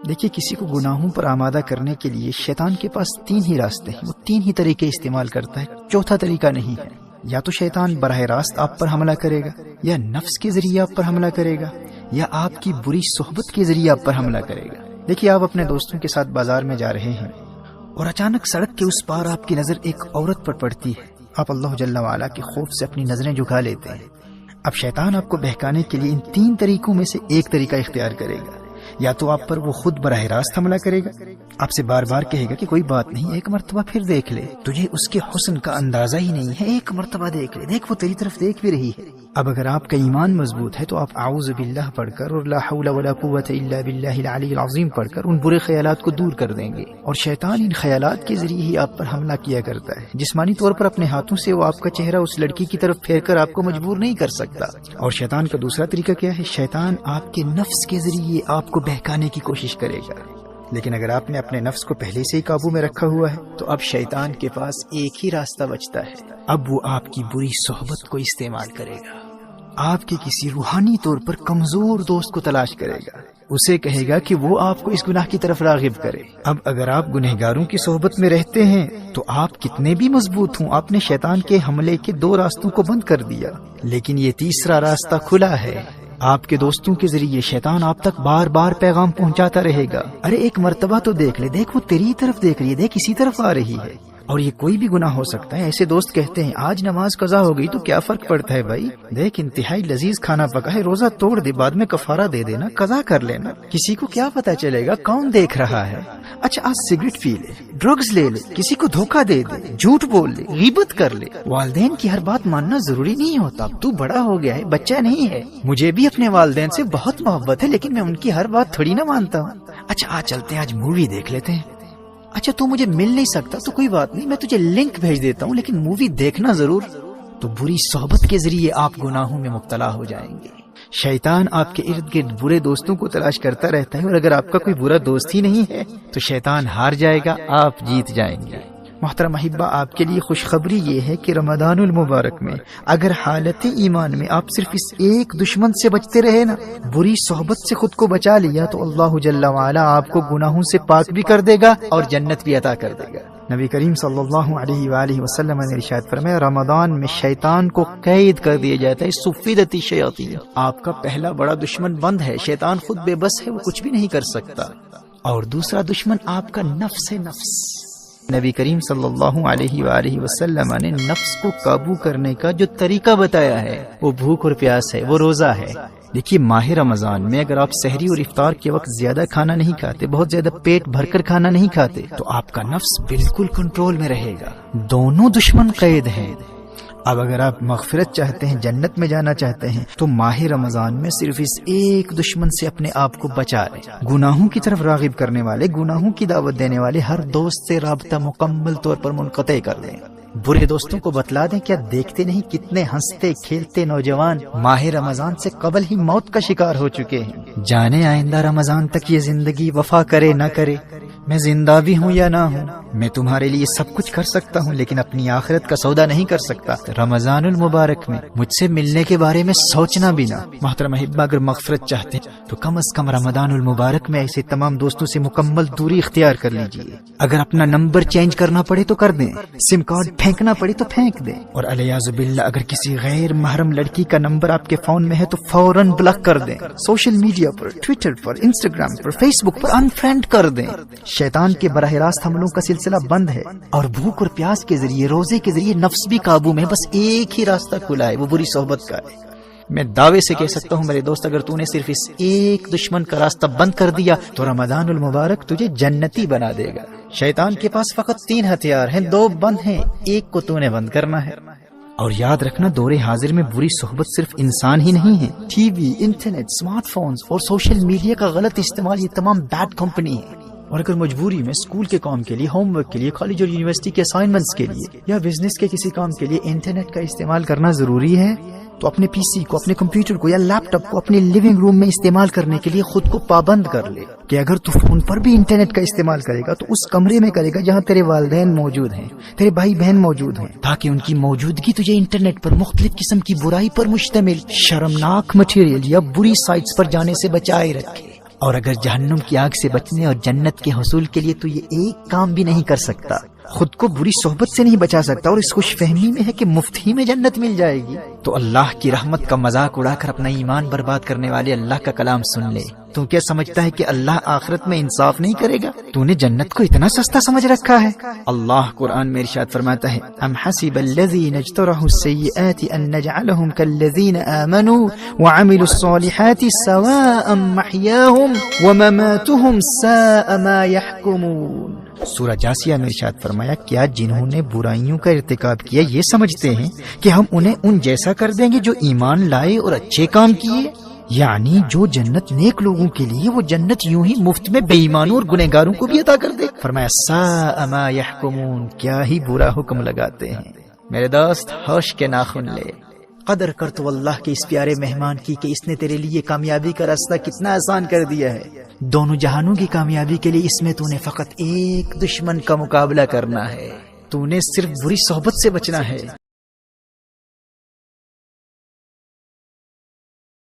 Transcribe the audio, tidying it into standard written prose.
دیکھیے کسی کو گناہوں پر آمادہ کرنے کے لیے شیطان کے پاس 3 ہی راستے ہیں، وہ 3 ہی طریقے استعمال کرتا ہے، چوتھا طریقہ نہیں ہے۔ یا تو شیطان براہ راست آپ پر حملہ کرے گا، یا نفس کے ذریعے آپ پر حملہ کرے گا، یا آپ کی بری صحبت کے ذریعے آپ پر حملہ کرے گا۔ دیکھیے آپ اپنے دوستوں کے ساتھ بازار میں جا رہے ہیں اور اچانک سڑک کے اس پار آپ کی نظر ایک عورت پر پڑتی ہے، آپ اللہ جل وعلا کے خوف سے اپنی نظریں جھکا لیتے ہیں۔ اب شیطان آپ کو بہکانے کے لیے ان 3 طریقوں میں سے ایک طریقہ اختیار کرے گا۔ یا تو آپ پر وہ خود براہ راست حملہ کرے گا، آپ سے بار بار کہے گا کہ کوئی بات نہیں، ایک مرتبہ پھر دیکھ لے، تجھے اس کے حسن کا اندازہ ہی نہیں ہے، ایک مرتبہ دیکھ لے، دیکھ وہ تیری طرف دیکھ بھی رہی ہے۔ اب اگر آپ کا ایمان مضبوط ہے تو آپ اعوذ باللہ پڑھ کر اور لا حول ولا قوت الا باللہ العلی العظیم پڑھ کر ان برے خیالات کو دور کر دیں گے۔ اور شیطان ان خیالات کے ذریعے ہی آپ پر حملہ کیا کرتا ہے، جسمانی طور پر اپنے ہاتھوں سے وہ آپ کا چہرہ اس لڑکی کی طرف پھیر کر آپ کو مجبور نہیں کر سکتا۔ اور شیطان کا دوسرا طریقہ کیا ہے؟ شیطان آپ کے نفس کے ذریعے آپ کو بہکانے کی کوشش کرے گا، لیکن اگر آپ نے اپنے نفس کو پہلے سے ہی قابو میں رکھا ہوا ہے تو اب شیطان کے پاس ایک ہی راستہ بچتا ہے، اب وہ آپ کی بری صحبت کو استعمال کرے گا، آپ کے کسی روحانی طور پر کمزور دوست کو تلاش کرے گا، اسے کہے گا کہ وہ آپ کو اس گناہ کی طرف راغب کرے۔ اب اگر آپ گنہگاروں کی صحبت میں رہتے ہیں تو آپ کتنے بھی مضبوط ہوں، آپ نے شیطان کے حملے کے 2 راستوں کو بند کر دیا، لیکن یہ تیسرا راستہ کھلا ہے۔ آپ کے دوستوں کے ذریعے شیطان آپ تک بار بار پیغام پہنچاتا رہے گا، ارے ایک مرتبہ تو دیکھ لے، دیکھ وہ تیری طرف دیکھ رہی ہے، دیکھ اسی طرف آ رہی ہے۔ اور یہ کوئی بھی گناہ ہو سکتا ہے۔ ایسے دوست کہتے ہیں آج نماز قضا ہو گئی تو کیا فرق پڑتا ہے بھائی، دیکھ انتہائی لذیذ کھانا پکا ہے، روزہ توڑ دے، بعد میں کفارہ دے دینا، قضا کر لینا، کسی کو کیا پتا چلے گا کون دیکھ رہا ہے۔ اچھا آج سگریٹ پی لے، ڈرگز لے لے، کسی کو دھوکہ دے دے، جھوٹ بول لے، غیبت کر لے۔ والدین کی ہر بات ماننا ضروری نہیں ہوتا، اب تو بڑا ہو گیا ہے، بچہ نہیں ہے۔ مجھے بھی اپنے والدین سے بہت محبت ہے لیکن میں ان کی ہر بات تھوڑی نہ مانتا ہوں۔ اچھا آج چلتے ہیں، آج مووی دیکھ لیتے ہیں۔ اچھا تو مجھے مل نہیں سکتا تو کوئی بات نہیں، میں تجھے لنک بھیج دیتا ہوں لیکن مووی دیکھنا ضرور۔ تو بری صحبت کے ذریعے آپ گناہوں میں مبتلا ہو جائیں گے۔ شیطان آپ کے ارد گرد برے دوستوں کو تلاش کرتا رہتا ہے، اور اگر آپ کا کوئی برا دوست ہی نہیں ہے تو شیطان ہار جائے گا، آپ جیت جائیں گے۔ محترم احبہ، آپ کے لیے خوشخبری یہ ہے کہ رمضان المبارک میں اگر حالت ایمان میں آپ صرف اس ایک دشمن سے بچتے رہے نا، بری صحبت سے خود کو بچا لیا، تو اللہ جل وعلا آپ کو گناہوں سے پاک بھی کر دے گا اور جنت بھی عطا کر دے گا۔ نبی کریم صلی اللہ علیہ وآلہ وسلم نے ارشاد فرمایا، رمضان میں شیطان کو قید کر دیا جاتا ہے، صفدت الشیاطین۔ آپ کا پہلا بڑا دشمن بند ہے، شیطان خود بے بس ہے، وہ کچھ بھی نہیں کر سکتا، اور دوسرا دشمن آپ کا نفس ہے، نفس۔ نبی کریم صلی اللہ علیہ وآلہ وسلم نے نفس کو قابو کرنے کا جو طریقہ بتایا ہے وہ بھوک اور پیاس ہے، وہ روزہ ہے۔ دیکھیے ماہ رمضان میں اگر آپ سحری اور افطار کے وقت زیادہ کھانا نہیں کھاتے، بہت زیادہ پیٹ بھر کر کھانا نہیں کھاتے، تو آپ کا نفس بالکل کنٹرول میں رہے گا، دونوں دشمن قید ہیں۔ اب اگر آپ مغفرت چاہتے ہیں، جنت میں جانا چاہتے ہیں، تو ماہ رمضان میں صرف اس ایک دشمن سے اپنے آپ کو بچا لیں۔ گناہوں کی طرف راغب کرنے والے، گناہوں کی دعوت دینے والے ہر دوست سے رابطہ مکمل طور پر منقطع کر دیں۔ برے دوستوں کو بتلا دیں، کیا دیکھتے نہیں کتنے ہنستے کھیلتے نوجوان ماہ رمضان سے قبل ہی موت کا شکار ہو چکے ہیں۔ جانے آئندہ رمضان تک یہ زندگی وفا کرے نہ کرے، میں زندہ بھی ہوں یا نہ ہوں، میں تمہارے لیے سب کچھ کر سکتا ہوں لیکن اپنی آخرت کا سودا نہیں کر سکتا۔ رمضان المبارک میں مجھ سے ملنے کے بارے میں سوچنا بھی نہ۔ محترم احبہ، اگر مغفرت چاہتے ہیں تو کم از کم رمضان المبارک میں ایسے تمام دوستوں سے مکمل دوری اختیار کر لیجیے۔ اگر اپنا نمبر چینج کرنا پڑے تو کر دیں، سم کارڈ پھینکنا پڑے تو پھینک دیں، اور الیاذ باللہ اگر کسی غیر محرم لڑکی کا نمبر آپ کے فون میں ہے تو فوراً بلاک کر دیں۔ سوشل میڈیا پر، ٹویٹر پر، انسٹاگرام پر، فیس بک پر انفرینڈ کر دیں۔ شیطان کے براہ راست حملوں کا سلسلہ بند ہے، اور بھوک اور پیاس کے ذریعے، روزے کے ذریعے نفس بھی قابو میں، بس ایک ہی راستہ کھلا ہے، وہ بری صحبت کا ہے۔ میں دعوے سے کہہ سکتا ہوں میرے دوست، اگر تو نے صرف اس ایک دشمن کا راستہ بند کر دیا تو رمضان المبارک تجھے جنتی بنا دے گا۔ شیطان کے پاس فقط 3 ہتھیار ہیں، 2 بند ہیں، ایک کو تو نے بند کرنا ہے۔ اور یاد رکھنا، دور حاضر میں بری صحبت صرف انسان ہی نہیں ہے، T V, internet, smart phones اور سوشل میڈیا کا غلط استعمال، یہ تمام بیڈ کمپنی ہے۔ اور اگر مجبوری میں اسکول کے کام کے لیے، ہوم ورک کے لیے، کالج اور یونیورسٹی کے اسائنمنٹس کے لیے، یا بزنس کے کسی کام کے لیے انٹرنیٹ کا استعمال کرنا ضروری ہے، تو اپنے پی سی کو، اپنے کمپیوٹر کو یا لیپ ٹاپ کو اپنے لیونگ روم میں استعمال کرنے کے لیے خود کو پابند کر لے کہ اگر تو فون پر بھی انٹرنیٹ کا استعمال کرے گا تو اس کمرے میں کرے گا جہاں تیرے والدین موجود ہیں، تیرے بھائی بہن موجود ہیں، تاکہ ان کی موجودگی تجھے انٹرنیٹ پر مختلف قسم کی برائی پر مشتمل شرمناک مٹیریل یا بری سائٹس پر جانے سے بچائے رکھے۔ اور اگر جہنم کی آگ سے بچنے اور جنت کے حصول کے لیے تو یہ ایک کام بھی نہیں کر سکتا، خود کو بری صحبت سے نہیں بچا سکتا، اور اس خوش فہمی میں ہے کہ مفت ہی میں جنت مل جائے گی، تو اللہ کی رحمت کا مذاق اڑا کر اپنا ایمان برباد کرنے والے اللہ کا کلام سن لے۔ تو کیا سمجھتا ہے کہ اللہ آخرت میں انصاف نہیں کرے گا؟ تو نے جنت کو اتنا سستا سمجھ رکھا ہے؟ اللہ قرآن میں ارشاد فرماتا ہے، ام حسب الذین اجترحوا السیئات ان نجعلهم كالذین آمنوا وعملوا الصالحات سواء محیاهم ومماتهم ساء ما يحکمون۔ سورہ جاسیہ میں ارشاد فرمایا، کیا جنہوں نے برائیوں کا ارتکاب کیا یہ سمجھتے ہیں کہ ہم انہیں ان جیسا کر دیں گے جو ایمان لائے اور اچھے کام کیے؟ یعنی جو جنت نیک لوگوں کے لیے، وہ جنت یوں ہی مفت میں بے ایمانوں اور گنہگاروں کو بھی عطا کر دے۔ فرمایا ساء ما يحکمون، کیا ہی برا حکم لگاتے ہیں۔ میرے دوست ہوش کے ناخن لے، قدر کر تو اللہ کے اس پیارے مہمان کی کہ اس نے تیرے لیے کامیابی کا راستہ کتنا آسان کر دیا ہے۔ دونوں جہانوں کی کامیابی کے لیے اس میں تو نے فقط ایک دشمن کا مقابلہ کرنا ہے، تو نے صرف بری صحبت سے بچنا ہے۔